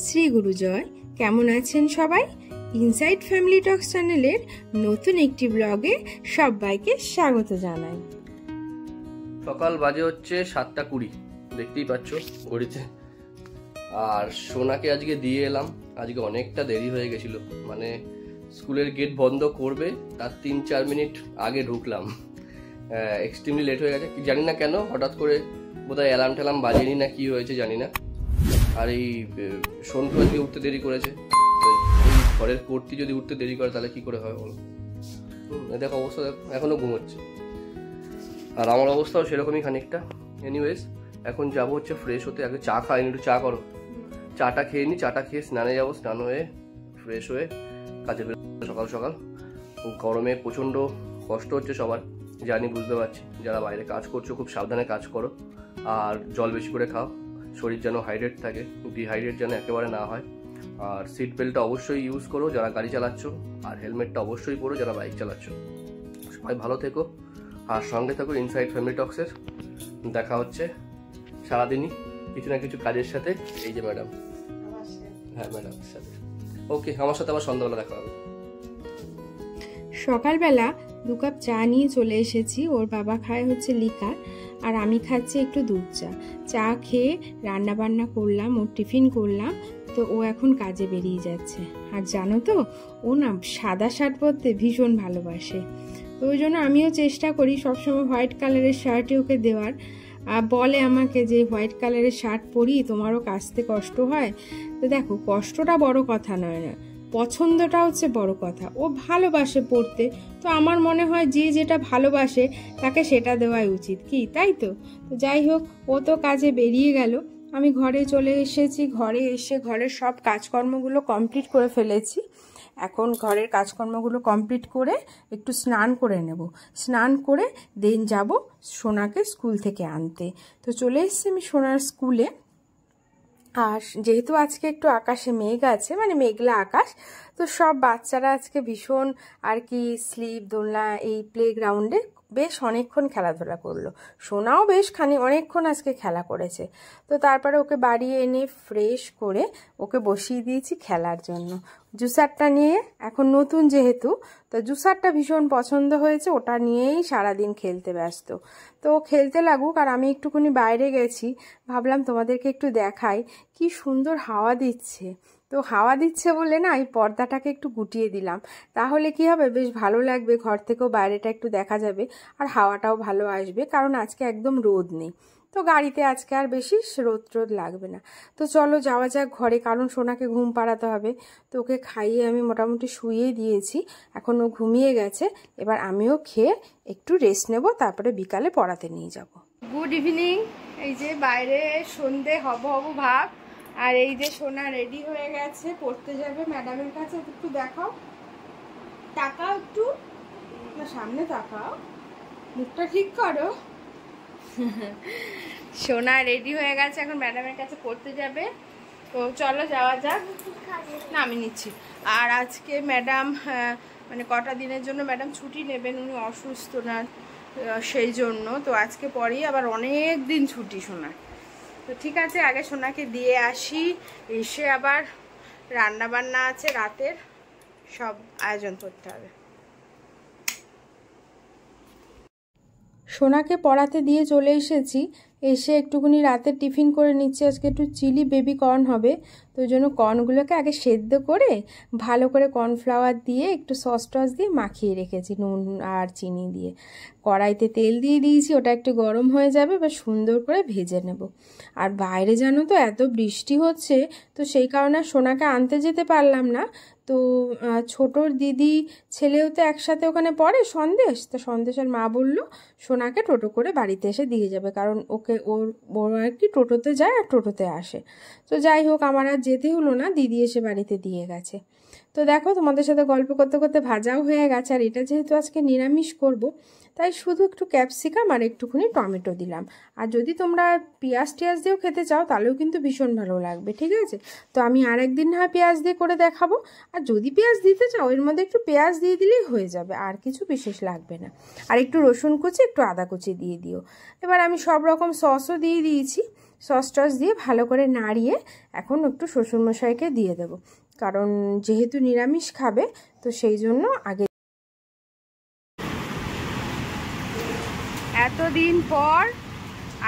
শ্রী গুরু জয়। কেমন আছেন সবাই? ইনসাইড ফ্যামিলি টক্স চ্যানেলের নতুন একটি ব্লগে সবাইকে স্বাগত জানাই। সকাল বাজে হচ্ছে 7:20, দেখতেই পাচ্ছ ঘড়িতে। আর সোনাকে আজকে দিয়ে এলাম। আজকে অনেকটা দেরি হয়ে গেছিল, মানে স্কুলের গেট বন্ধ করবে তার 3-4 মিনিট আগে ঢুকলাম। এক্সট্রিমলি লেট হয়ে গেছে, জানি না কেন, হঠাৎ করে বোধহয় অ্যালার্ম ট্যালার্ম বাজেনি না কি হয়েছে জানি না। আর এই সন্টু আজকে উঠতে দেরি করেছে। ঘরের কর্তি যদি উঠতে দেরি করে তাহলে কি করে হয় বলো? দেখো অবস্থা, দেখো এখনো ঘুমোচ্ছে। আর আমার অবস্থাও সেরকমই খানিকটা। এনিওয়েজ, এখন যাবো হচ্ছে ফ্রেশ হতে। আগে চা খাইনি, একটু চা করো। চাটা খেয়ে নি, চাটা খেয়ে স্নানে যাবো। স্নান হয়ে ফ্রেশ হয়ে কাজে বেরোবো সকাল সকাল। গরমে প্রচণ্ড কষ্ট হচ্ছে সবার, জানি, বুঝতে পারছি। যারা বাইরে কাজ করছো খুব সাবধানে কাজ করো, আর জল বেশি করে খাও। শরীর যেন হাইড্রেট থাকে, ডিহাইড্রেট যেন একেবারে না হয়। আর সিট বেল্টটা অবশ্যই ইউজ করো যারা গাড়ি চালাচ্ছ, আর হেলমেটটা অবশ্যই পরো যারা বাইক চালাচ্ছ। সবাই ভালো থেকো আর সঙ্গে থাকো ইনসাইড ফ্যামিলি টক্সের। দেখা হচ্ছে সারাদিনই কিছু না কিছু কাজের সাথে। এই যে ম্যাডাম, হ্যাঁ ম্যাডামের সাথে। ওকে, আমার সাথে আবার সন্ধ্যাবেলা দেখা হবে। সকালবেলা 2 কাপ চা নিয়ে চলে এসেছি। ওর বাবা খায় হচ্ছে লিকার, আর আমি খাচ্ছি একটু দুধ চা। চা খেয়ে রান্না বান্না করলাম, ওর টিফিন করলাম। তো ও এখন কাজে বেরিয়ে যাচ্ছে। আর জানো তো, ও না সাদা শার্ট পরতে ভীষণ ভালোবাসে। তো ওই জন্য আমিও চেষ্টা করি সবসময় হোয়াইট কালারের শার্টই ওকে দেওয়ার। বলে আমাকে যে হোয়াইট কালারের শার্ট পরি, তোমারও কাচতে কষ্ট হয়। তো দেখো, কষ্টটা বড় কথা নয়, না পছন্দটা হচ্ছে বড় কথা। ও ভালোবাসে পড়তে, তো আমার মনে হয় যে যেটা ভালোবাসে তাকে সেটা দেওয়াই উচিত, কি তাই তো? তো যাই হোক, ও তো কাজে বেরিয়ে গেল। আমি ঘরে চলে এসেছি। ঘরে এসে ঘরের সব কাজকর্মগুলো কমপ্লিট করে ফেলেছি। এখন ঘরের কাজকর্মগুলো কমপ্লিট করে একটু স্নান করে নেব। স্নান করে দেন যাব সোনাকে স্কুল থেকে আনতে। তো চলে এসেছি আমি সোনার স্কুলে। আর যেহেতু আজকে একটু আকাশে মেঘ আছে, মানে মেঘলা আকাশ, তো সব বাচ্চারা আজকে ভীষণ আর কি স্লিপ দোলনা এই প্লেগ্রাউন্ডে বেশ অনেকক্ষণ খেলাধুলা করলো। সোনাও বেশ অনেকক্ষণ আজকে খেলা করেছে। তো তারপরে ওকে বাড়ি এনে ফ্রেশ করে ওকে বসিয়ে দিয়েছি খেলার জন্য। জুসারটা নিয়ে, এখন নতুন যেহেতু, তো জুসারটা ভীষণ পছন্দ হয়েছে, ওটা নিয়েই সারাদিন খেলতে ব্যস্ত। তো ও খেলতে লাগুক, আর আমি একটুখানি বাইরে গেছি, ভাবলাম তোমাদেরকে একটু দেখাই কি সুন্দর হাওয়া দিচ্ছে। তো হাওয়া দিচ্ছে বলে না এই পর্দাটাকে একটু গুটিয়ে দিলাম, তাহলে কি হবে, বেশ ভালো লাগবে। ঘর থেকেও বাইরেটা একটু দেখা যাবে, আর হাওয়াটাও ভালো আসবে, কারণ আজকে একদম রোদ নেই। তো গাড়িতে আজকে আর বেশি রোদ লাগবে না। তো চলো যাওয়া যাক ঘরে, কারণ সোনাকে ঘুম পাড়াতে হবে। তো ওকে খাইয়ে আমি মোটামুটি শুয়ে দিয়েছি, এখন ও ঘুমিয়ে গেছে। এবার আমিও খেয়ে একটু রেস্ট নেব, তারপরে বিকালে পড়াতে নিয়ে যাব। Good evening. এই যে বাইরে সন্ধে হব ভাব, আর এই যে সোনা রেডি হয়ে গেছে, পড়তে যাবে ম্যাডামের কাছে। একটু দেখাও, তাকাও একটু, না সামনে তাকাও, মুখটা ঠিক করো। সোনা রেডি হয়ে গেছে, এখন ম্যাডামের কাছে পড়তে যাবে। তো চলো যাওয়া যাক। না আমি নিচ্ছি। আর আজকে ম্যাডাম মানে কটা দিনের জন্য ম্যাডাম ছুটি নেবেন, উনি অসুস্থ না, সেই জন্য। তো আজকে পরেই আবার অনেক দিন ছুটি সোনার। তো ঠিক আছে, আগে সোনাকে দিয়ে আসি, এসে আবার রান্না বান্না আছে, রাতের সব আয়োজন করতে হবে। সোনাকে পড়াতে দিয়ে চলে এসেছি। এসে একটুখানি রাতের টিফিন করে নিচ্ছি। আজকে একটু চিলি বেবি কর্ন হবে, তো ওই জন্য কর্নগুলোকে আগে সেদ্ধ করে ভালো করে কর্নফ্লাওয়ার দিয়ে একটু সস টস দিয়ে মাখিয়ে রেখেছি, নুন আর চিনি দিয়ে। কড়াইতে তেল দিয়ে দিয়েছি, ওটা একটু গরম হয়ে যাবে, বা সুন্দর করে ভেজে নেব। আর বাইরে জানো তো এত বৃষ্টি হচ্ছে, তো সেই কারণে সোনাকে আনতে যেতে পারলাম না। তো ছোটোর দিদি ছেলেও তো একসাথে ওখানে পড়ে সন্দেশ, তো সন্দেশের মা বললো সোনাকে টোটো করে বাড়িতে এসে দিয়ে যাবে, কারণ ওর আর কি টোটোতে যায় আর টোটোতে আসে। তো যাই হোক, আমার আর যেতে হলো না, দিদি এসে বাড়িতে দিয়ে গেছে। তো দেখো, তোমাদের সাথে গল্প করতে করতে ভাজাও হয়ে গেছে। আর এটা যেহেতু আজকে নিরামিষ করব, তাই শুধু একটু ক্যাপসিকাম আর একটুখানি টমেটো দিলাম। আর যদি তোমরা পেঁয়াজ টিয়াজ দিয়েও খেতে চাও তাহলেও কিন্তু ভীষণ ভালো লাগবে, ঠিক আছে? তো আমি আর একদিন না পেঁয়াজ দিয়ে করে দেখাবো। আর যদি পেঁয়াজ দিতে চাও এর মধ্যে একটু পেঁয়াজ দিয়ে দিলেই হয়ে যাবে, আর কিছু বিশেষ লাগবে না। আর একটু রসুন কুচি, একটু আদা কুচি দিয়ে দিও। এবার আমি সব রকম সসও দিয়ে দিয়েছি। সস টস দিয়ে ভালো করে নাড়িয়ে এখন একটু শ্বশুরমশাইকে দিয়ে দেব, কারণ যেহেতু নিরামিষ খাবে তো সেই জন্য আগে। এতদিন পর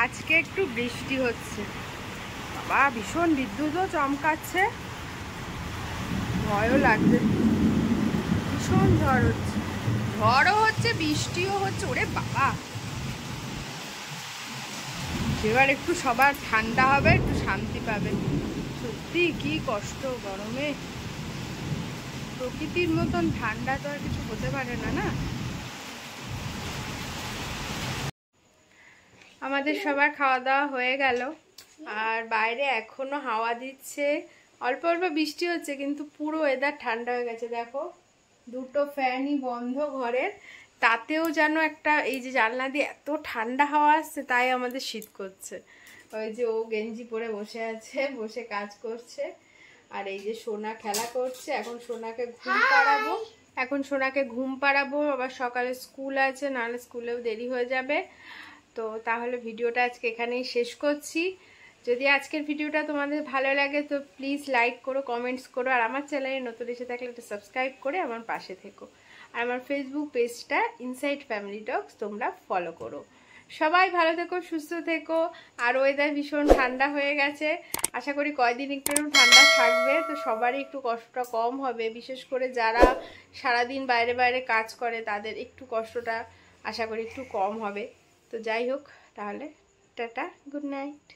আজকে একটু বৃষ্টি হচ্ছে, বাবা ভীষণ বিদ্যুৎও চমকাচ্ছে, ভয়ও লাগছে, ভীষণ ঝড় হচ্ছে, ঝড়ও হচ্ছে বৃষ্টিও হচ্ছে, ওরে বাবা। এবার একটু সবার ঠান্ডা হবে, একটু শান্তি পাবে। সত্যি কি কষ্ট গরমে, প্রকৃতির মতন ঠান্ডা তো আর কিছু হতে পারে না, না? আমাদের সবার খাওয়া দাওয়া হয়ে গেল, আর বাইরে এখনো হাওয়া দিচ্ছে, অল্প অল্প বৃষ্টি হচ্ছে, কিন্তু পুরো ওয়েদার ঠান্ডা হয়ে গেছে। দেখো দুটো ফ্যানই বন্ধ ঘরের, তাতেও যেন একটা এই যে জানলা দিয়ে এত ঠান্ডা হাওয়া আসছে, তাই আমাদের শীত করছে। ওই যে ও গেঞ্জি পরে বসে আছে, বসে কাজ করছে, আর এই যে সোনা খেলা করছে। এখন সোনাকে ঘুম পাড়াবো, আবার সকালে স্কুল আছে, নাহলে স্কুলেও দেরি হয়ে যাবে। তো তাহলে ভিডিওটা আজকে এখানেই শেষ করছি। যদি আজকের ভিডিওটা তোমাদের ভালো লাগে তো প্লিজ লাইক করো, কমেন্টস করো, আর আমার চ্যানেলে নতুন এসে থাকলে একটা সাবস্ক্রাইব করে আমার পাশে থেকো। আর আমার ফেসবুক পেজটা ইনসাইড ফ্যামিলি টক্স তোমরা ফলো করো। সবাই ভালো থেকো, সুস্থ থেকো। আর ওয়েদার ভীষণ ঠান্ডা হয়ে গেছে, আশা করি কয়দিন একটু ঠান্ডা থাকবে, তো সবারই একটু কষ্টটা কম হবে, বিশেষ করে যারা সারাদিন বাইরে বাইরে কাজ করে তাদের একটু কষ্টটা আশা করি একটু কম হবে। তো যাই হোক, তাহলে টাটা, গুড নাইট।